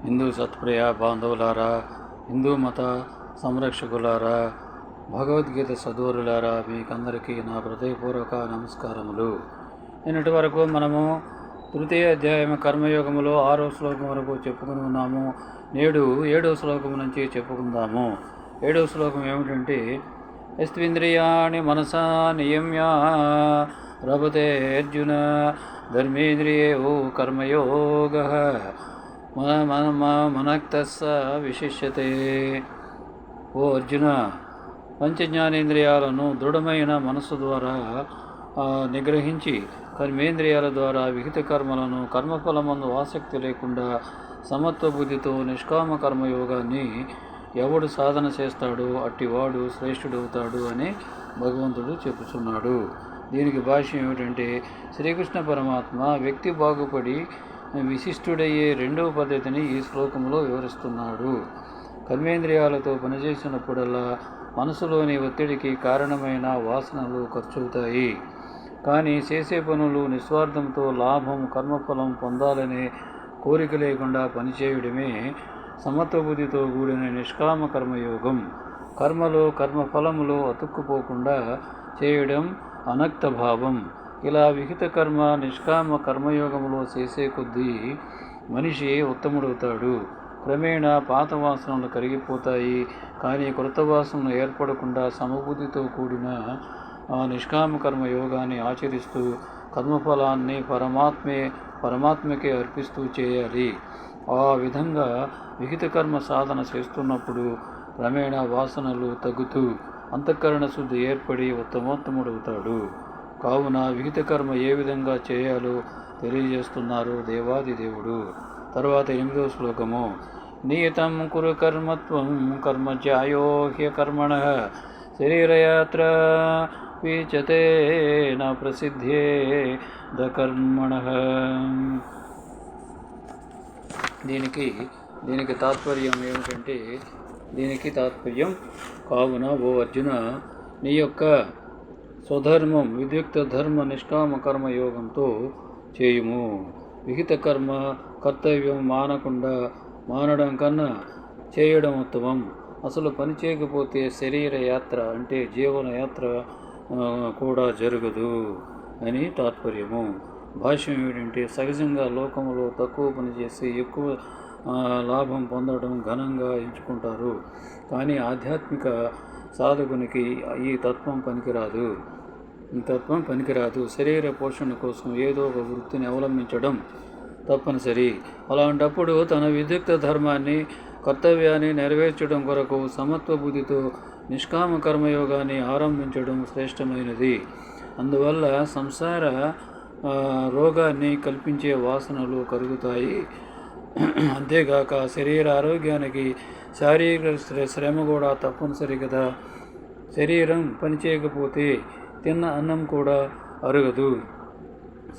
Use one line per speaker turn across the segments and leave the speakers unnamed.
హిందూ సత్ప్రియ బాంధవులారా, హిందూ మత సంరక్షకులారా, భగవద్గీత సద్గురులారా, మీకందరికీ నా హృదయపూర్వక నమస్కారములు. నిన్నటి వరకు మనము తృతీయ అధ్యాయం కర్మయోగములో 6వ శ్లోకం వరకు చెప్పుకుని ఉన్నాము. నేడు 7వ శ్లోకం నుంచి చెప్పుకుందాము. 7వ శ్లోకం ఏమిటంటే, యస్త్వింద్రియాణి మనసా నియమ్య రభతే అర్జున ధర్మేంద్రియో కర్మయోగ మనక్తస్స విశిష్యతే. ఓ అర్జున, పంచజ్ఞానేంద్రియాలను దృఢమైన మనస్సు ద్వారా నిగ్రహించి కర్మేంద్రియాల ద్వారా విహిత కర్మలను కర్మఫలమందు ఆసక్తి లేకుండా సమత్వ బుద్ధితో నిష్కామ కర్మయోగాన్ని ఎవడు సాధన చేస్తాడో అట్టివాడు శ్రేష్ఠుడవుతాడు అని భగవంతుడు చెప్పుచున్నాడు. దీనికి భాష్యం ఏమిటంటే, శ్రీకృష్ణ పరమాత్మ వ్యక్తి బాగుపడి విశిష్టుడయ్యే రెండవ పద్ధతిని ఈ శ్లోకంలో వివరిస్తున్నాడు. కర్మేంద్రియాలతో పనిచేసినప్పుడల్లా మనసులోని ఒత్తిడికి కారణమైన వాసనలు ఖర్చవుతాయి. కానీ చేసే పనులు నిస్వార్థంతో లాభం కర్మఫలం పొందాలనే కోరిక లేకుండా పనిచేయడమే సమత్వబుద్ధితో కూడిన నిష్కామ కర్మయోగం. కర్మలో కర్మఫలములో అతుక్కుపోకుండా చేయడం అనక్త భావం. ఇలా విహిత కర్మ నిష్కామ కర్మయోగములో చేసే కొద్దీ మనిషి ఉత్తముడవుతాడు. క్రమేణా పాత వాసనలు కరిగిపోతాయి. కానీ కొత్త వాసనలు ఏర్పడకుండా సమబుద్ధితో కూడిన నిష్కామ కర్మ యోగాన్ని ఆచరిస్తూ కర్మఫలాన్ని పరమాత్మకే అర్పిస్తూ చేయాలి. ఆ విధంగా విహిత కర్మ సాధన చేస్తున్నప్పుడు క్రమేణా వాసనలు తగ్గుతూ అంతఃకరణ శుద్ధి ఏర్పడి ఉత్తమోత్తముడవుతాడు. కావున విహిత కర్మ ఏ విధంగా చేయాలో తెలియజేస్తున్నారు దేవాది దేవుడు. తర్వాత 8వ శ్లోకము, నియతం కురు కర్మత్వం కర్మజ్యాయో హ్యకర్మణః శరీరయాత్ర వీచతే న ప్రసిద్ధే ద కర్మణః. దీనికి తాత్పర్యం ఏమిటంటే, కావున ఓ అర్జున, నీ యొక్క స్వధర్మం విద్యుక్త ధర్మ నిష్కామ కర్మయోగంతో చేయుము. విహిత కర్మ కర్తవ్యం మానడం కన్నా చేయడం ఉత్తమం. అసలు పని చేయకపోతే శరీర యాత్ర అంటే జీవన యాత్ర కూడా జరగదు అని తాత్పర్యము. భాష్యం ఏమిటంటే, సహజంగా లోకంలో తక్కువ పని చేసి ఎక్కువ లాభం పొందడం ఘనంగా ఎంచుకుంటారు. కానీ ఆధ్యాత్మిక సాధకునికి ఈ తత్వం పనికిరాదు. శరీర పోషణ కోసం ఏదో ఒక వృత్తిని అవలంబించడం తప్పనిసరి. అలాంటప్పుడు తన విద్యుక్త ధర్మాన్ని కర్తవ్యాన్ని నెరవేర్చడం కొరకు సమత్వ బుద్ధితో నిష్కామ కర్మయోగాన్ని ఆరంభించడం శ్రేష్టమైనది. అందువల్ల సంసార రోగాన్ని కల్పించే వాసనలు కలుగుతాయి. అంతేగాక శరీర ఆరోగ్యానికి శారీరక శ్రమ కూడా తప్పనిసరి కదా. శరీరం పనిచేయకపోతే తిన్న అన్నం కూడా అరగదు.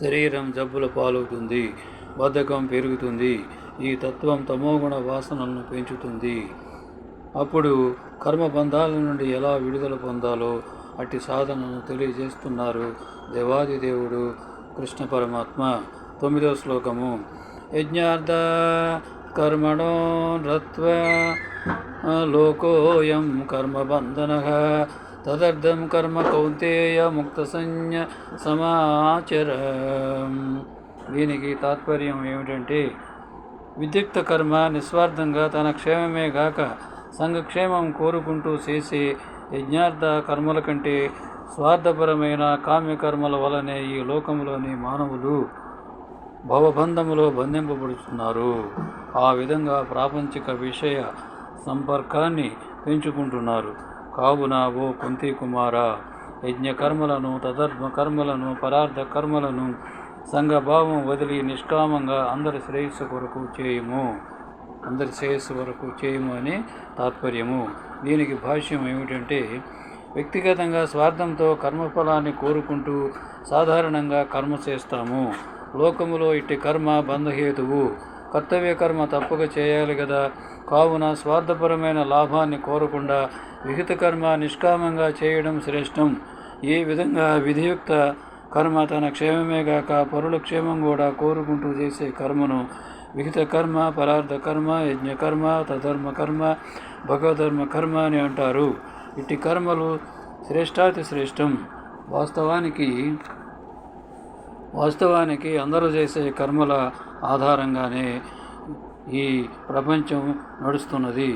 శరీరం జబ్బుల పాలవుతుంది, బద్ధకం పెరుగుతుంది. ఈ తత్వం తమోగుణ వాసనలను పెంచుతుంది. అప్పుడు కర్మబంధాల నుండి ఎలా విడుదల పొందాలో అట్టి సాధనను తెలియజేస్తున్నారు దేవాది దేవుడు కృష్ణ పరమాత్మ. 9వ శ్లోకము, యజ్ఞార్థ కర్మణో రత్వ లోకోయం కర్మబంధనః తదర్థం కర్మ కౌంతేయ ముక్త సంజ్ఞ సమాచర. దీనికి తాత్పర్యం ఏమిటంటే, విద్యుక్త కర్మ నిస్వార్థంగా తన క్షేమమే గాక సంఘక్షేమం కోరుకుంటూ చేసే యజ్ఞార్థ కర్మల కంటే స్వార్థపరమైన కామ్యకర్మల వలనే ఈ లోకంలోని మానవులు భవబంధములో బంధింపబడుతున్నారు. ఆ విధంగా ప్రాపంచిక విషయ సంపర్కాన్ని పెంచుకుంటున్నారు. కావున ఓ కుంతి కుమార, యజ్ఞకర్మలను తదర్మ కర్మలను పరార్థ కర్మలను సంఘభావం వదిలి నిష్కామంగా అందరి శ్రేయస్సు వరకు చేయుము అని తాత్పర్యము. దీనికి భాష్యం ఏమిటంటే, వ్యక్తిగతంగా స్వార్థంతో కర్మఫలాన్ని కోరుకుంటూ సాధారణంగా కర్మ చేస్తాము. లోకములో ఇట్టి కర్మ బంధహేతువు. కర్తవ్య కర్మ తప్పక చేయాలి కదా. కావున స్వార్థపరమైన లాభాన్ని కోరకుండా విహిత కర్మ నిష్కామంగా చేయడం శ్రేష్టం. ఈ విధంగా విధియుక్త కర్మ తన క్షేమమే గాక పరుల క్షేమం కూడా కోరుకుంటూ చేసే కర్మను విహిత కర్మ, పరార్థ కర్మ, యజ్ఞకర్మ, తధర్మ కర్మ, భగవధర్మ కర్మ అని అంటారు. ఇట్టి కర్మలు శ్రేష్టాతి శ్రేష్టం. వాస్తవానికి అందరూ చేసే కర్మల ఆధారంగానే ఈ ప్రపంచం నడుస్తున్నది.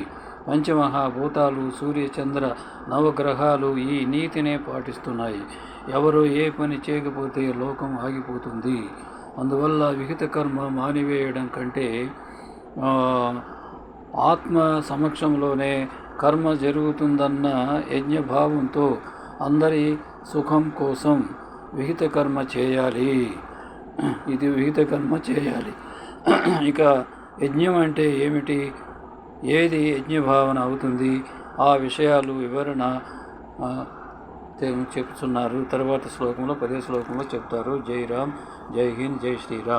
పంచమహాభూతాలు, సూర్య చంద్ర నవగ్రహాలు ఈ నీతినే పాటిస్తున్నాయి. ఎవరు ఏ పని చేయకపోతే లోకం ఆగిపోతుంది. అందువల్ల విహిత కర్మ మానివేయడం కంటే ఆత్మ సమక్షంలోనే కర్మ జరుగుతుందన్న యజ్ఞభావంతో అందరి సుఖం కోసం విహిత కర్మ చేయాలి. విహిత కర్మ చేయాలి. ఇక యజ్ఞం అంటే ఏమిటి, ఏది యజ్ఞభావన అవుతుంది, ఆ విషయాలు వివరణ చెప్తున్నారు. తర్వాత శ్లోకంలో 10వ శ్లోకంలో చెప్తారు. జై రామ్, జై హింద్, జై శ్రీరామ్.